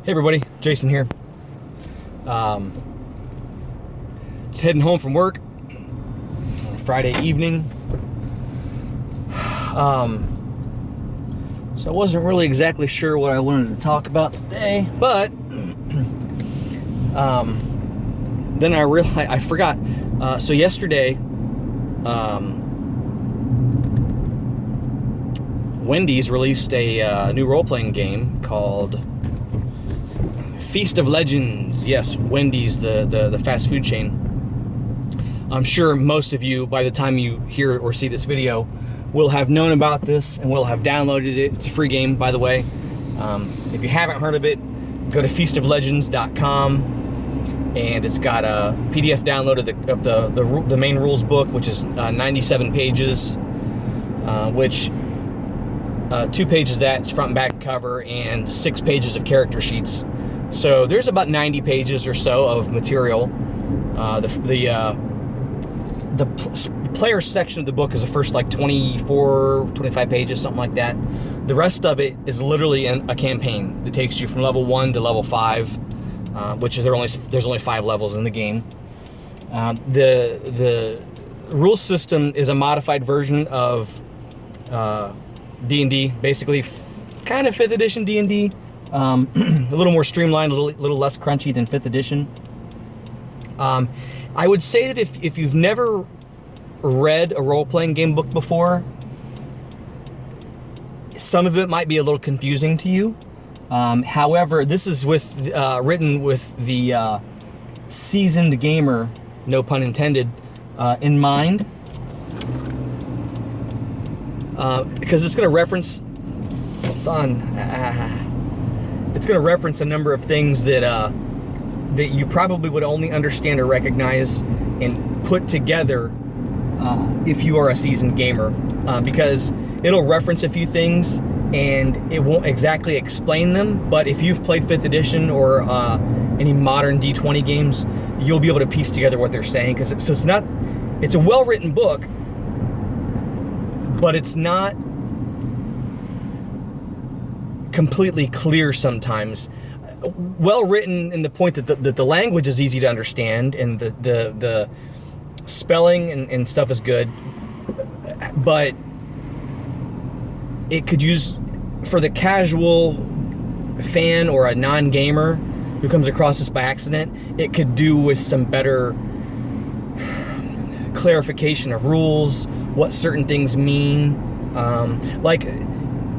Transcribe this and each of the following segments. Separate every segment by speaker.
Speaker 1: Hey everybody, Jason here. Just heading home from work on a Friday evening. So I wasn't really exactly sure what I wanted to talk about today, but then I realized I forgot. So yesterday, Wendy's released a new role-playing game called Feast of Legends. Yes, Wendy's, the fast food chain. I'm sure most of you, by the time you hear or see this video, will have known about this and will have downloaded it. It's a free game, by the way. If you haven't heard of it, go to feastoflegends.com, and it's got a PDF download of the main rules book, which is 97 pages, which 2 pages of that's front and back cover, and 6 pages of character sheets. So there's about 90 pages or so of material. The player section of the book is the first like 24, 25 pages, something like that. The rest of it is literally a campaign that takes you from level 1 to level 5, which is there's only 5 levels in the game. The rule system is a modified version of D&D, basically kind of 5th edition D&D. A little more streamlined, a little less crunchy than 5th edition. I would say that if you've never read a role-playing game book before, some of it might be a little confusing to you. However, this is written with the seasoned gamer, no pun intended, in mind. Because it's going to reference... It's going to reference a number of things that that you probably would only understand or recognize and put together if you are a seasoned gamer, because it'll reference a few things and it won't exactly explain them, but if you've played 5th edition or any modern D20 games, you'll be able to piece together what they're saying. It's a well-written book, but it's not completely clear sometimes. Well written in the point that the language is easy to understand and the spelling and stuff is good, but it could use, for the casual fan or a non-gamer who comes across this by accident, it could do with some better clarification of rules, what certain things mean. Like,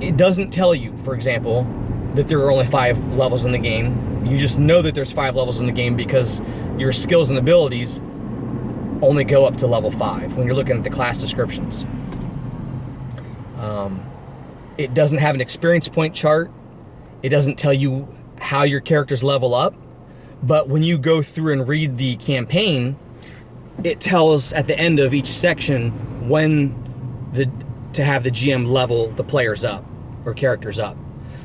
Speaker 1: it doesn't tell you, for example, that there are only 5 levels in the game. You just know that there's 5 levels in the game because your skills and abilities only go up to level 5 when you're looking at the class descriptions. It doesn't have an experience point chart. It doesn't tell you how your characters level up. But when you go through and read the campaign, it tells at the end of each section when to have the GM level the players up or characters up.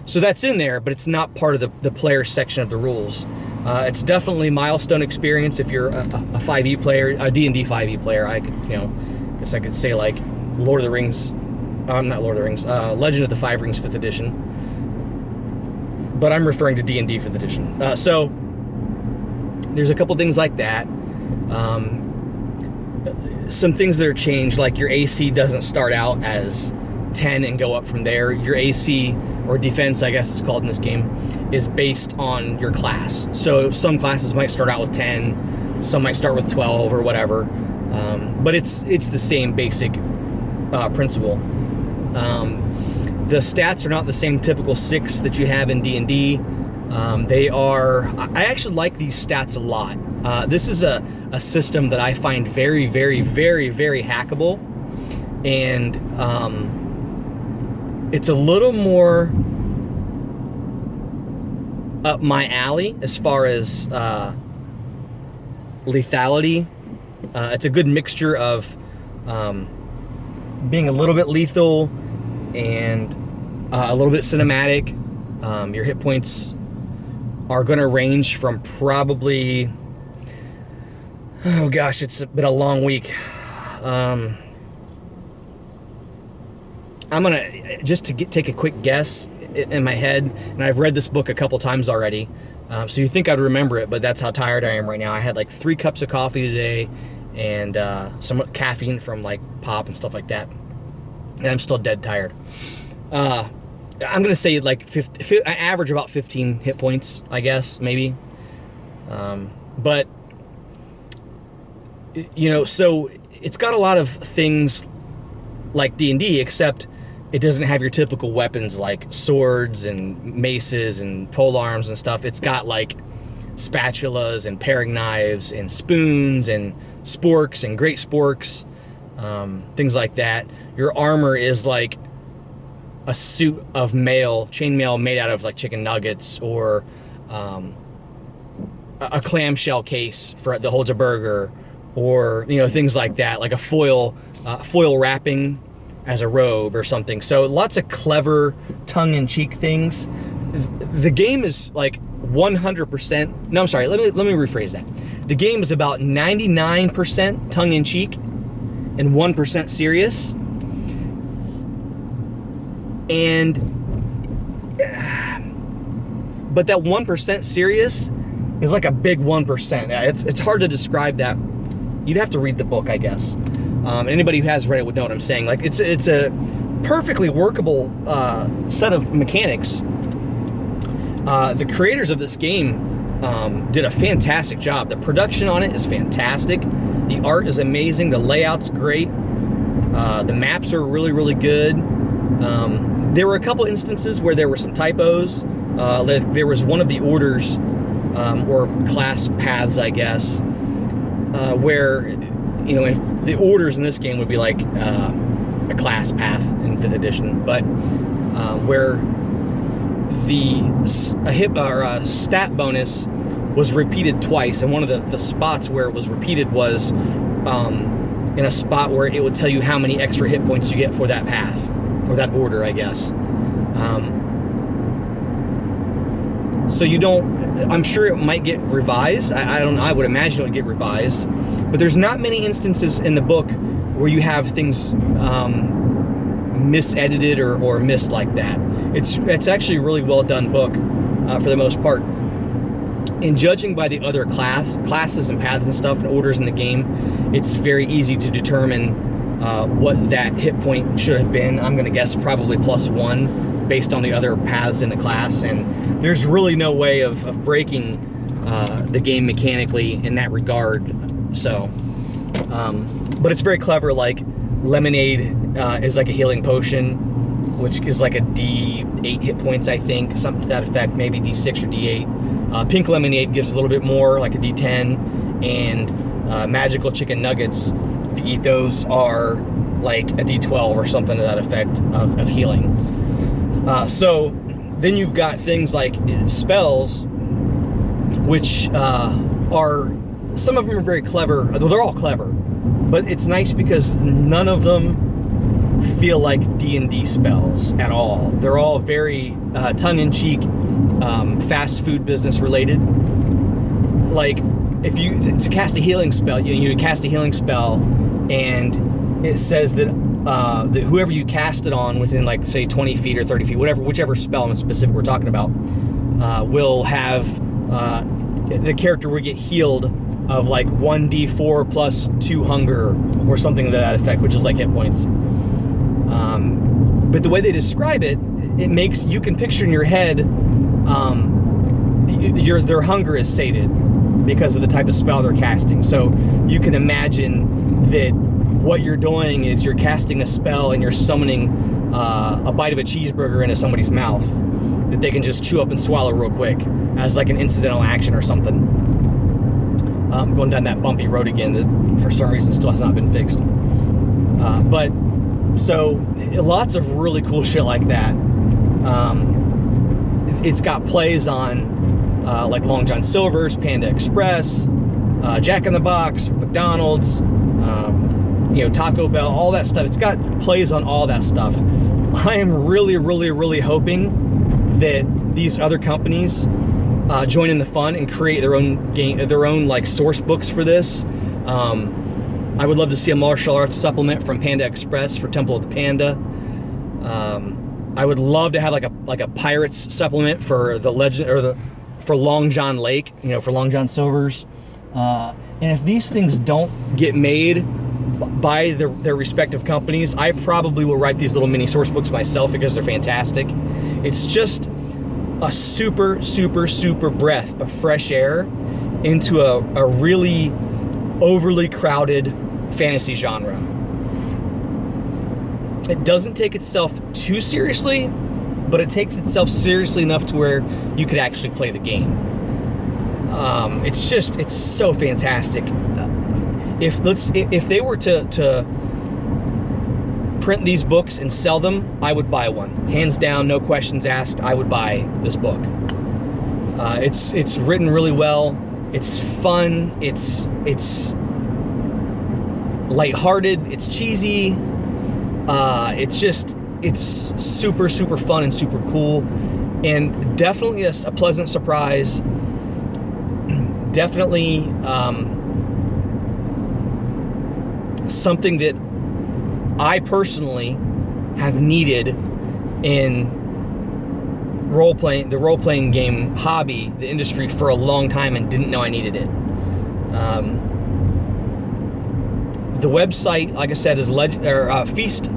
Speaker 1: So that's in there, but it's not part of the player section of the rules. It's definitely milestone experience if you're a 5e player, a D&D 5e player. I could, guess I could say like Lord of the Rings, not Lord of the Rings, Legend of the Five Rings 5th edition. But I'm referring to D&D 5th edition. So there's a couple things like that. Some things that are changed, like your AC doesn't start out as 10 and go up from there. Your AC, or defense, I guess it's called in this game, is based on your class. So some classes might start out with 10, some might start with 12 or whatever. But it's the same basic principle. The stats are not the same typical 6 that you have in D&D. I actually like these stats a lot. This is a system that I find very, very, very, very hackable, and it's a little more up my alley as far as lethality. It's a good mixture of being a little bit lethal and a little bit cinematic. Your hit points are going to range from probably, oh gosh, it's been a long week. I'm gonna, just to take a quick guess, in my head, and I've read this book a couple times already. So you think I'd remember it, but that's how tired I am right now. I had like 3 cups of coffee today, and some caffeine from like pop and stuff like that, and I'm still dead tired. I'm gonna say like I average about 15 hit points, I guess, maybe. But you know, so it's got a lot of things like D&D, except it doesn't have your typical weapons like swords and maces and pole arms and stuff. It's got like spatulas and paring knives and spoons and sporks and great sporks, things like that. Your armor is like a suit of chainmail made out of like chicken nuggets, or a clamshell case that holds a burger, or you know, things like that, like a foil wrapping as a robe or something. So lots of clever tongue-in-cheek things. The game is like 100%. No, I'm sorry. Let me rephrase that. The game is about 99% tongue-in-cheek and 1% serious. But that 1% serious is like a big 1%. It's hard to describe that. You'd have to read the book, I guess. Anybody who has read it would know what I'm saying. Like it's a perfectly workable set of mechanics. The creators of this game did a fantastic job. The production on it is fantastic. The art is amazing. The layout's great. The maps are really, really good. There were a couple instances where there were some typos. There was one of the orders, or class paths, I guess, where, you know, the orders in this game would be like a class path in 5th edition, but where a stat bonus was repeated twice, and one of the spots where it was repeated was in a spot where it would tell you how many extra hit points you get for that path, or that order, I guess. So you don't, I'm sure it might get revised. I don't know, I would imagine it would get revised. But there's not many instances in the book where you have things misedited or missed like that. It's actually a really well done book for the most part. In judging by the other classes and paths and stuff and orders in the game, it's very easy to determine what that hit point should have been. I'm gonna guess probably +1 based on the other paths in the class, and there's really no way of breaking the game mechanically in that regard. So, but it's very clever. Like lemonade is like a healing potion, which is like a D8 hit points, I think, something to that effect, maybe D6 or D8. Pink lemonade gives a little bit more, like a D10, and magical chicken nuggets, if you eat those, are like a D12 or something to that effect of healing. So then you've got things like spells, which are, some of them are very clever. They're all clever, but it's nice because none of them feel like D&D spells at all. They're all very tongue-in-cheek, fast food business related. Like if to cast a healing spell, you cast a healing spell, and it says that that whoever you cast it on within, like, say 20 feet or 30 feet, whichever spell in specific we're talking about, will have the character will get healed of like 1d4 plus 2 hunger or something to that effect, which is like hit points. But the way they describe it, it makes you can picture in your head their hunger is sated because of the type of spell they're casting. So you can imagine that what you're doing is you're casting a spell and you're summoning a bite of a cheeseburger into somebody's mouth that they can just chew up and swallow real quick as like an incidental action or something. Going down that bumpy road again that for some reason still has not been fixed. But so lots of really cool shit like that. It's got plays on like Long John Silver's, Panda Express, Jack in the Box, McDonald's, Taco Bell, all that stuff. It's got plays on all that stuff. I am really, really, really hoping that these other companies join in the fun and create their own game, their own like source books for this. I would love to see a martial arts supplement from Panda Express for Temple of the Panda. I would love to have like a Pirates supplement for the legend, or for Long John Lake, you know, for Long John Silver's. And if these things don't get made by their respective companies, I probably will write these little mini source books myself because they're fantastic. It's just a super, super, super breath of fresh air into a really overly crowded fantasy genre. It doesn't take itself too seriously, but it takes itself seriously enough to where you could actually play the game. It's so fantastic. If they were to print these books and sell them, I would buy one. Hands down, no questions asked, I would buy this book. It's written really well. It's fun. It's lighthearted. It's cheesy. It's super, super fun and super cool, and definitely a pleasant surprise. Definitely something that I personally have needed in the role-playing game hobby, the industry, for a long time, and didn't know I needed it. The website, like I said, is Feast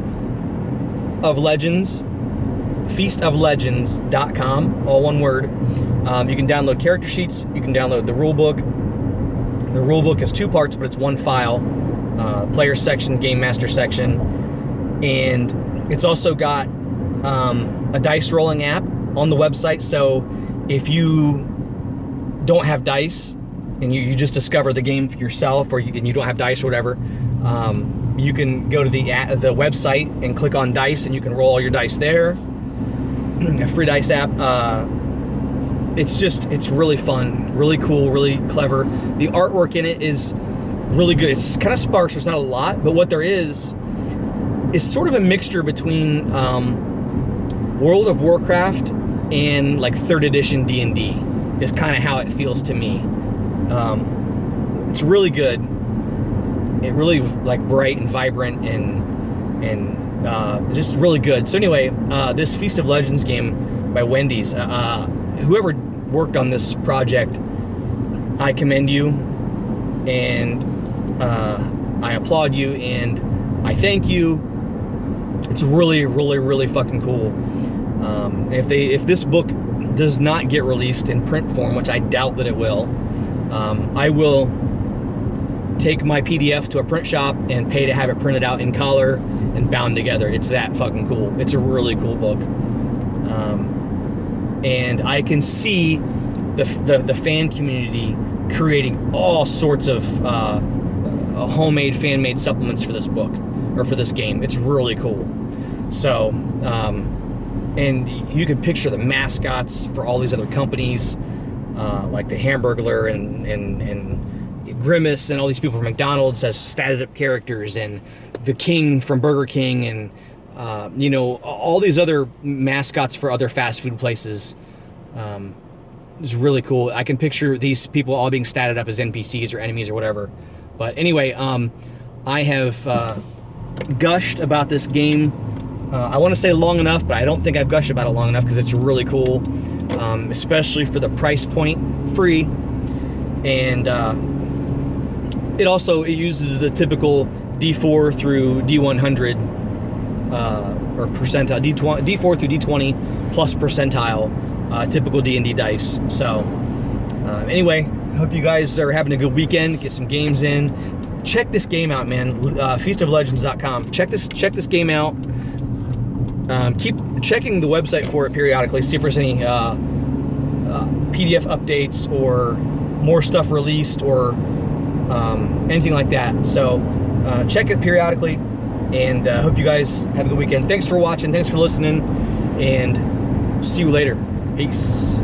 Speaker 1: of Legends, feastoflegends.com, all one word. You can download character sheets. You can download the rule book. The rule book is 2 parts, but it's one file. Player section, game master section, and it's also got a dice rolling app on the website. So if you don't have dice and you just discover the game for yourself, and you don't have dice or whatever, you can go to the website and click on dice, and you can roll all your dice there. A free dice app. It's really fun, really cool, really clever. The artwork in it is really good. It's kind of sparse, there's not a lot, but what there is sort of a mixture between World of Warcraft and like 3rd edition D&D is kind of how it feels to me. It's really good. It really like bright and vibrant and just really good. So anyway, this Feast of Legends game by Wendy's, whoever worked on this project, I commend you, and I applaud you, and I thank you. It's really, really, really fucking cool. If this book does not get released in print form, which I doubt that it will, I will take my PDF to a print shop and pay to have it printed out in color and bound together. It's that fucking cool. It's a really cool book. And I can see the fan community creating all sorts of homemade, fan-made supplements for this book, or for this game. It's really cool. So, and you can picture the mascots for all these other companies, like the Hamburglar and Grimace and all these people from McDonald's as statted-up characters, and the King from Burger King, and you know, all these other mascots for other fast food places. It's really cool. I can picture these people all being statted up as NPCs or enemies or whatever. But anyway, I have gushed about this game. I want to say long enough, but I don't think I've gushed about it long enough, because it's really cool, especially for the price point, free. And it uses the typical D4 through D100 or percentile, D4 through D20 plus percentile, typical D&D dice. So anyway, hope you guys are having a good weekend. Get some games in. Check this game out, man. Feastoflegends.com. Check this game out. Keep checking the website for it periodically. See if there's any PDF updates or more stuff released, or anything like that. So check it periodically, and hope you guys have a good weekend. Thanks for watching. Thanks for listening, and see you later. Peace.